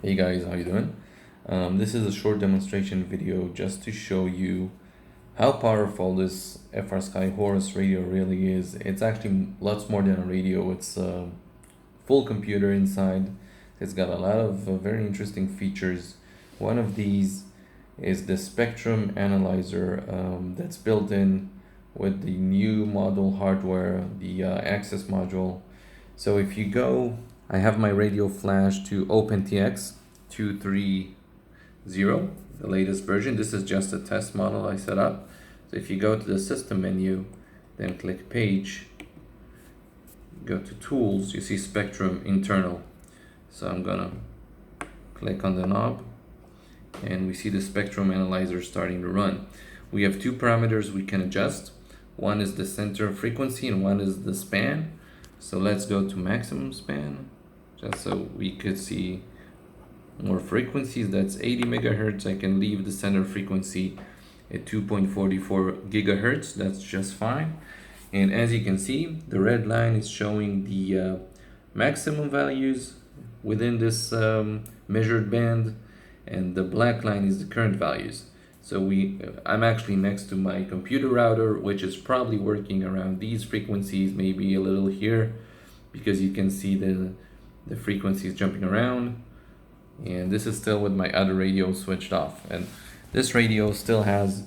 Hey guys, how you doing? This is a short demonstration video just to show you how powerful this FrSky Horus radio really is. It's actually lots more than a radio. It's a full computer inside. It's got a lot of very interesting features. One of these is the spectrum analyzer that's built in with the new model hardware, the access module. So if you go, I have my radio flash to Opentx 230, the latest version. This is just a test model I set up. So if you go to the system menu, then click page, go to tools, you see spectrum internal. So I'm gonna click on the knob and we see the spectrum analyzer starting to run. We have two parameters we can adjust. One is the center frequency and one is the span. So let's go to maximum span, just so we could see more frequencies. That's 80 megahertz. I can leave the center frequency at 2.44 gigahertz. That's just fine. And as you can see, the red line is showing the maximum values within this measured band, and the black line is the current values. So I'm actually next to my computer router, which is probably working around these frequencies, maybe a little here, because you can see the frequencies jumping around. And this is still with my other radio switched off. And this radio still has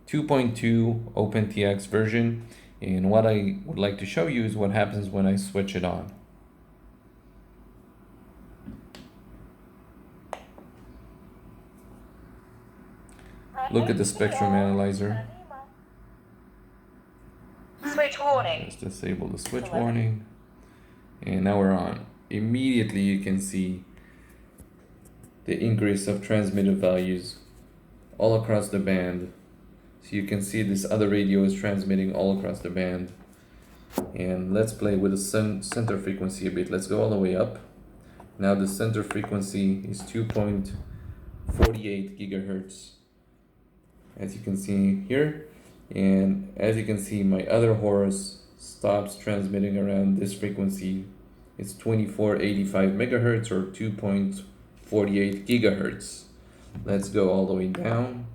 2.2 Opentx version. And what I would like to show you is what happens when I switch it on. Look at the spectrum analyzer. Switch warning. Let's disable the switch warning. And now we're on. Immediately you can see the increase of transmitted values all across the band. So you can see this other radio is transmitting all across the band. And let's play with the center frequency a bit. Let's go all the way up. Now the center frequency is 2.48 gigahertz, as you can see here. And as you can see, my other Horus stops transmitting around this frequency. It's 2485 megahertz or 2.48 gigahertz. Let's go all the way down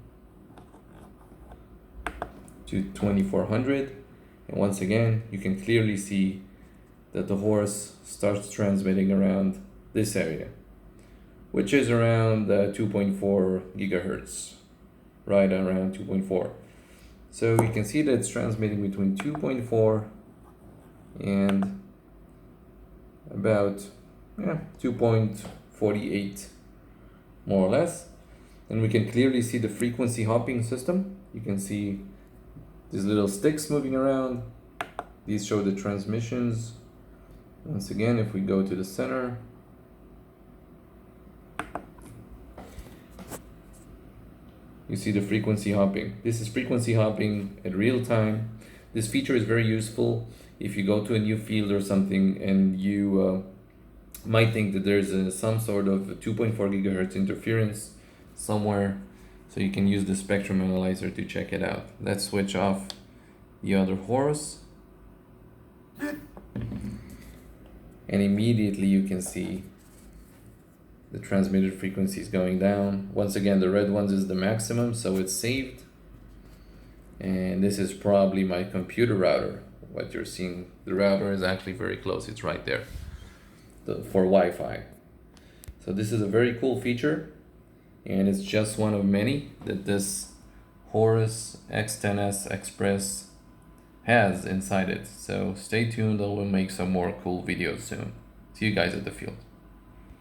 to 2400. And once again, you can clearly see that the Horus starts transmitting around this area, which is around 2.4 gigahertz, right around 2.4. So we can see that it's transmitting between 2.4 and about 2.48, more or less. And we can clearly see the frequency hopping system. You can see these little sticks moving around. These show the transmissions. Once again, if we go to the center, you see the frequency hopping. This is frequency hopping at real time. This feature is very useful if you go to a new field or something and you might think that there's some sort of 2.4 gigahertz interference somewhere. So you can use the spectrum analyzer to check it out. Let's switch off the other Horus. And immediately you can see the transmitted frequency is going down. Once again, the red ones is the maximum, so it's saved. And this is probably my computer router. What you're seeing, the router is actually very close. It's right there for Wi-Fi. So this is a very cool feature, and it's just one of many that this Horus X10S Express has inside it. So stay tuned, I will make some more cool videos soon. See you guys at the field.